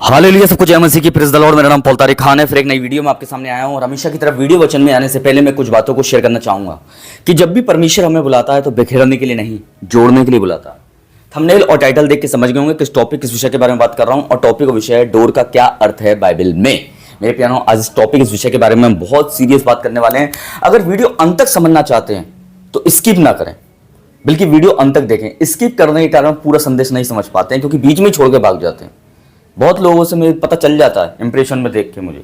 Hallelujah, सबको जय मसीह की, प्रेज़ द लॉर्ड। मेरा नाम पॉल तारिक खान है। फिर एक नई वीडियो में आपके सामने आया हूं और हमेशा की तरफ वीडियो वचन में आने से पहले मैं कुछ बातों को शेयर करना चाहूंगा कि जब भी परमेश्वर हमें बुलाता है तो बिखेरने के लिए नहीं, जोड़ने के लिए बुलाता है। थंबनेल और टाइटल देख के समझ गए होंगे किस टॉपिक, किस विषय के बारे में बात कर रहा हूं। और टॉपिक का विषय है डोर का क्या अर्थ है बाइबल में। मेरे प्यारो, आज इस टॉपिक, इस विषय के बारे में हम बहुत सीरियस बात करने वाले हैं। अगर वीडियो अंत तक समझना चाहते हैं तो स्किप ना करें, बल्कि वीडियो अंत तक देखें। स्किप करने के कारण पूरा संदेश नहीं समझ पाते हैं, क्योंकि बीच में छोड़ के भाग जाते हैं। बहुत लोगों से मुझे पता चल जाता है इंप्रेशन में देख के मुझे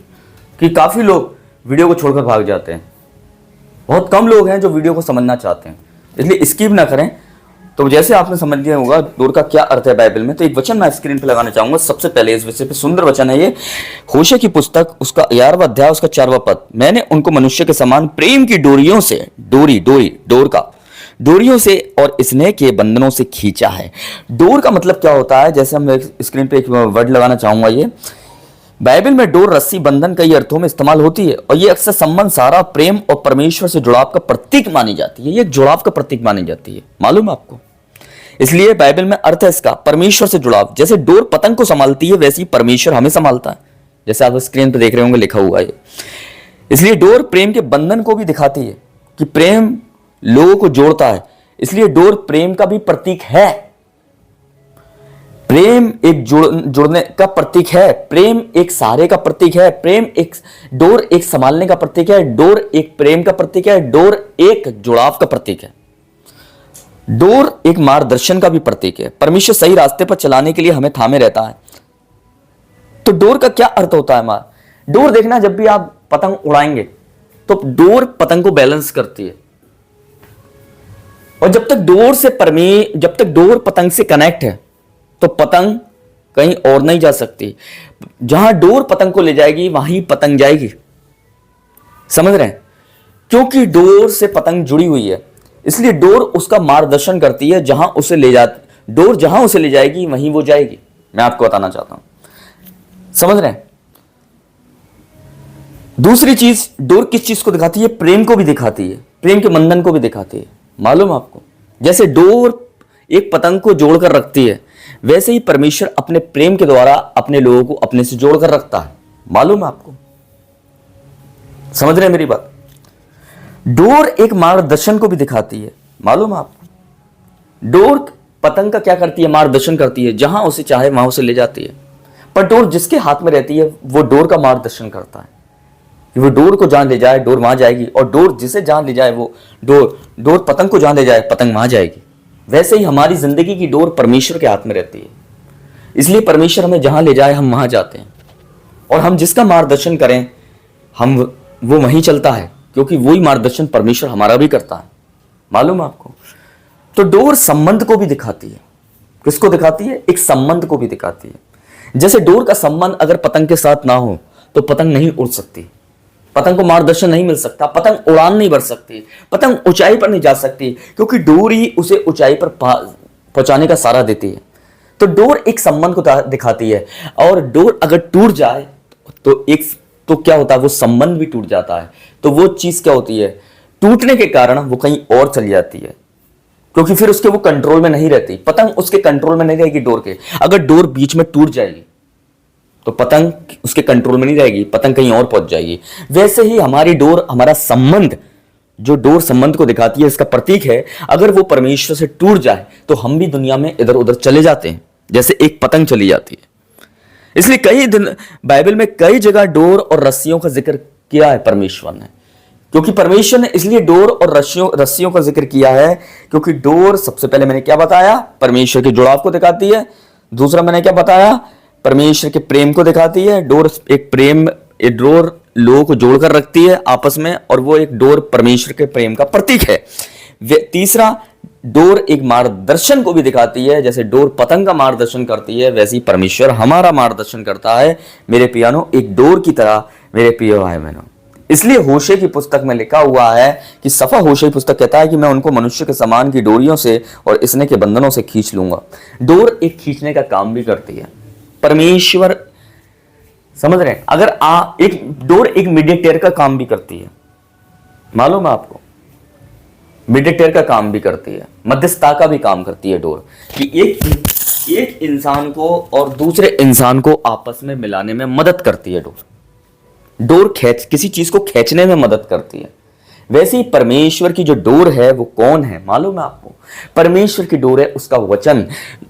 कि काफ़ी लोग वीडियो को छोड़कर भाग जाते हैं। बहुत कम लोग हैं जो वीडियो को समझना चाहते हैं, इसलिए स्किप ना करें। तो जैसे आपने समझ लिया होगा डोर का क्या अर्थ है बाइबल में, तो एक वचन मैं स्क्रीन पे लगाना चाहूंगा। सबसे पहले इस विषय पे सुंदर वचन है ये, होशे की पुस्तक, उसका 11वां अध्याय, उसका 4वां पद। मैंने उनको मनुष्य के समान प्रेम की डोरियों से, डोरियों से और स्नेह के बंधनों से खींचा है। डोर का मतलब क्या होता है, जैसे हम स्क्रीन पे एक वर्ड लगाना चाहूंगा। ये बाइबल में डोर, रस्सी, बंधन कई अर्थों में इस्तेमाल होती है और ये अक्सर संबंध, सारा प्रेम और परमेश्वर से जुड़ाव का प्रतीक मानी जाती है। ये एक जुड़ाव का प्रतीक मानी जाती है, मालूम है आपको। इसलिए बाइबल में अर्थ है इसका परमेश्वर से जुड़ाव। जैसे डोर पतंग को संभालती है, वैसे ही परमेश्वर हमें संभालता है, जैसे आप स्क्रीन पर देख रहे होंगे लिखा हुआ है। इसलिए डोर प्रेम के बंधन को भी दिखाती है कि प्रेम लोगों को जोड़ता है, इसलिए डोर प्रेम का भी प्रतीक है। प्रेम एक जुड़ने का प्रतीक है, प्रेम एक सहारे का प्रतीक है, डोर एक संभालने का प्रतीक है, डोर एक प्रेम का प्रतीक है, डोर एक जुड़ाव का प्रतीक है, डोर एक मार्गदर्शन का भी प्रतीक है। परमेश्वर सही रास्ते पर चलाने के लिए हमें थामे रहता है। तो डोर का क्या अर्थ होता है डोर देखना, जब भी आप पतंग उड़ाएंगे तो डोर पतंग को बैलेंस करती है। और जब तक डोर पतंग से कनेक्ट है तो पतंग कहीं और नहीं जा सकती। जहां डोर पतंग को ले जाएगी वहीं पतंग जाएगी, समझ रहे हैं? क्योंकि डोर से पतंग जुड़ी हुई है, इसलिए डोर उसका मार्गदर्शन करती है। डोर जहां उसे ले जाएगी वहीं वो जाएगी। मैं आपको बताना चाहता हूं, समझ रहे हैं? दूसरी चीज, डोर किस चीज को दिखाती है? प्रेम को भी दिखाती है, प्रेम के बंधन को भी दिखाती है। मालूम आपको, जैसे डोर एक पतंग को जोड़कर रखती है, वैसे ही परमेश्वर अपने प्रेम के द्वारा अपने लोगों को अपने से जोड़कर रखता है। मालूम आपको, समझ रहे हैं मेरी बात? डोर एक मार्गदर्शन को भी दिखाती है। मालूम आपको, डोर पतंग का क्या करती है? मार्गदर्शन करती है। जहां उसे चाहे वहां उसे ले जाती है। पर डोर जिसके हाथ में रहती है वो डोर का मार्गदर्शन करता है। वो डोर को जहां ले जाए डोर वहां जाएगी, और डोर जिसे जहां ले जाए वो डोर पतंग को जहां ले जाए पतंग वहां जाएगी। वैसे ही हमारी जिंदगी की डोर परमेश्वर के हाथ में रहती है, इसलिए परमेश्वर हमें जहां ले जाए हम वहां जाते हैं। और हम जिसका मार्गदर्शन करें वो वहीं चलता है, क्योंकि वही मार्गदर्शन परमेश्वर हमारा भी करता है। मालूम आपको? तो डोर संबंध को भी दिखाती है। किसको दिखाती है? एक संबंध को भी दिखाती है। जैसे डोर का संबंध अगर पतंग के साथ ना हो तो पतंग नहीं उड़ सकती, पतंग को मार्गदर्शन नहीं मिल सकता, पतंग उड़ान नहीं बढ़ सकती, पतंग ऊंचाई पर नहीं जा सकती, क्योंकि डोर ही उसे ऊंचाई पर पहुंचाने का सहारा देती है। तो डोर एक संबंध को दिखाती है, और डोर अगर टूट जाए तो क्या होता है? वो संबंध भी टूट जाता है। तो वो चीज क्या होती है? टूटने के कारण वो कहीं और चली जाती है, क्योंकि फिर उसके वो कंट्रोल में नहीं रहती। पतंग उसके कंट्रोल में नहीं रहेगी डोर के। अगर डोर बीच में टूट जाएगी तो पतंग उसके कंट्रोल में नहीं रहेगी, पतंग कहीं और पहुंच जाएगी। वैसे ही हमारी डोर, हमारा संबंध, जो डोर संबंध को दिखाती है, इसका प्रतीक है, अगर वो परमेश्वर से टूट जाए तो हम भी दुनिया में इधर उधर चले जाते हैं, जैसे एक पतंग चली जाती है। इसलिए कई दिन बाइबल में कई जगह डोर और रस्सियों का जिक्र किया है परमेश्वर ने, क्योंकि परमेश्वर ने इसलिए डोर और रस्सियों का जिक्र किया है, क्योंकि डोर, सबसे पहले मैंने क्या बताया? परमेश्वर के जुड़ाव को दिखाती है। दूसरा मैंने क्या बताया? परमेश्वर के प्रेम को दिखाती है। डोर लोगों को जोड़कर रखती है आपस में, और वो एक डोर परमेश्वर के प्रेम का प्रतीक है। तीसरा, डोर एक मार्गदर्शन को भी दिखाती है। जैसे डोर पतंग का मार्गदर्शन करती है, वैसे ही परमेश्वर हमारा मार्गदर्शन करता है। मेरे पियानो, एक डोर की तरह मेरे प्रिय भाई बहनों। इसलिए होशे की पुस्तक में लिखा हुआ है कि सफा होशे की पुस्तक कहता है कि मैं उनको मनुष्य के समान की डोरियों से और स्नेह के बंधनों से खींच लूंगा। डोर एक खींचने का काम भी करती है। परमेश्वर, समझ रहे हैं? अगर एक डोर एक मीडिएटर का काम भी करती है। मालूम है आपको? मिडिएटर का काम भी करती है, मध्यस्थता का भी काम करती है डोर, कि एक इंसान को और दूसरे इंसान को आपस में मिलाने में मदद करती है डोर। डोर किसी चीज को खींचने में मदद करती है। वैसे ही परमेश्वर की जो डोर है वो कौन है मालूम है आपको? परमेश्वर की डोर है उसका वचन,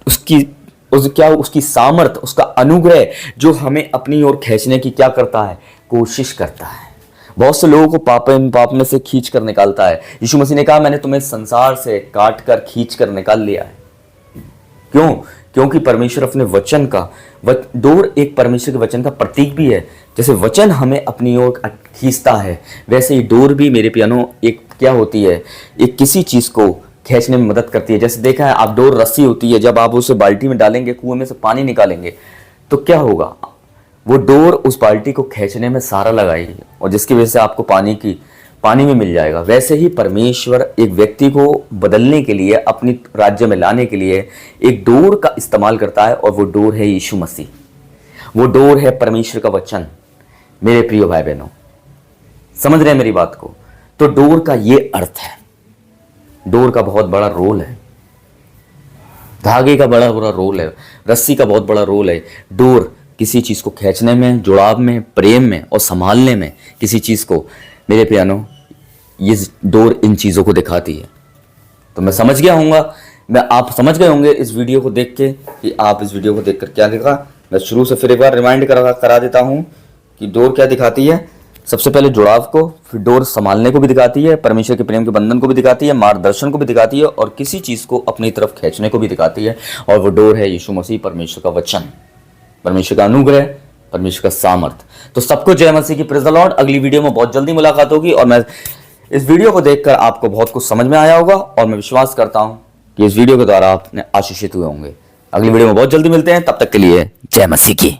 उसकी सामर्थ, उसका अनुग्रह, जो हमें अपनी ओर खींचने की क्या करता है, कोशिश करता है। बहुत से लोगों को पाप में से खींच कर निकालता है। यीशु मसीह ने कहा मैंने तुम्हें संसार से काट कर खींच कर निकाल लिया है। क्यों? क्योंकि परमेश्वर अपने वचन का, डोर एक परमेश्वर के वचन का प्रतीक भी है। जैसे वचन हमें अपनी ओर खींचता है, वैसे ही डोर भी मेरे प्यानो एक क्या होती है, एक किसी चीज को खींचने में मदद करती है। जैसे देखा है आप, डोर रस्सी होती है, जब आप उसे बाल्टी में डालेंगे, कुएं में से पानी निकालेंगे तो क्या होगा, वो डोर उस बाल्टी को खींचने में सहारा लगाएगी और जिसकी वजह से आपको पानी में मिल जाएगा। वैसे ही परमेश्वर एक व्यक्ति को बदलने के लिए, अपनी राज्य में लाने के लिए एक डोर का इस्तेमाल करता है, और वो डोर है यीशु मसीह, वो डोर है परमेश्वर का वचन। मेरे प्रिय भाई बहनों, समझ रहे हैं मेरी बात को? तो डोर का ये अर्थ है, डोर का बहुत बड़ा रोल है, धागे का बड़ा बड़ा रोल है, रस्सी का बहुत बड़ा रोल है। डोर किसी चीज को खींचने में, जुड़ाव में, प्रेम में और संभालने में किसी चीज को, मेरे प्यानो, ये डोर इन चीजों को दिखाती है। तो मैं समझ गया होऊंगा, आप समझ गए होंगे इस वीडियो को देख के, कि आप इस वीडियो को देखकर क्या देखा। मैं शुरू से फिर एक बार रिमाइंड करा देता हूं कि डोर क्या दिखाती है। सबसे पहले जुड़ाव को, फिर डोर संभालने को भी दिखाती है, परमेश्वर के प्रेम के बंधन को भी दिखाती है, मार्गदर्शन को भी दिखाती है, और किसी चीज को अपनी तरफ खींचने को भी दिखाती है। और वो डोर है यीशु मसीह, परमेश्वर का वचन, परमेश्वर का अनुग्रह, परमेश्वर का सामर्थ। तो सबको जय मसीह की, प्रेज़ द लॉर्ड। अगली वीडियो में बहुत जल्दी मुलाकात होगी, और मैं इस वीडियो को देखकर आपको बहुत कुछ समझ में आया होगा, और मैं विश्वास करता हूं कि इस वीडियो के द्वारा आपने आशीषित हुए होंगे। अगली वीडियो में बहुत जल्दी मिलते हैं, तब तक के लिए जय मसीह की।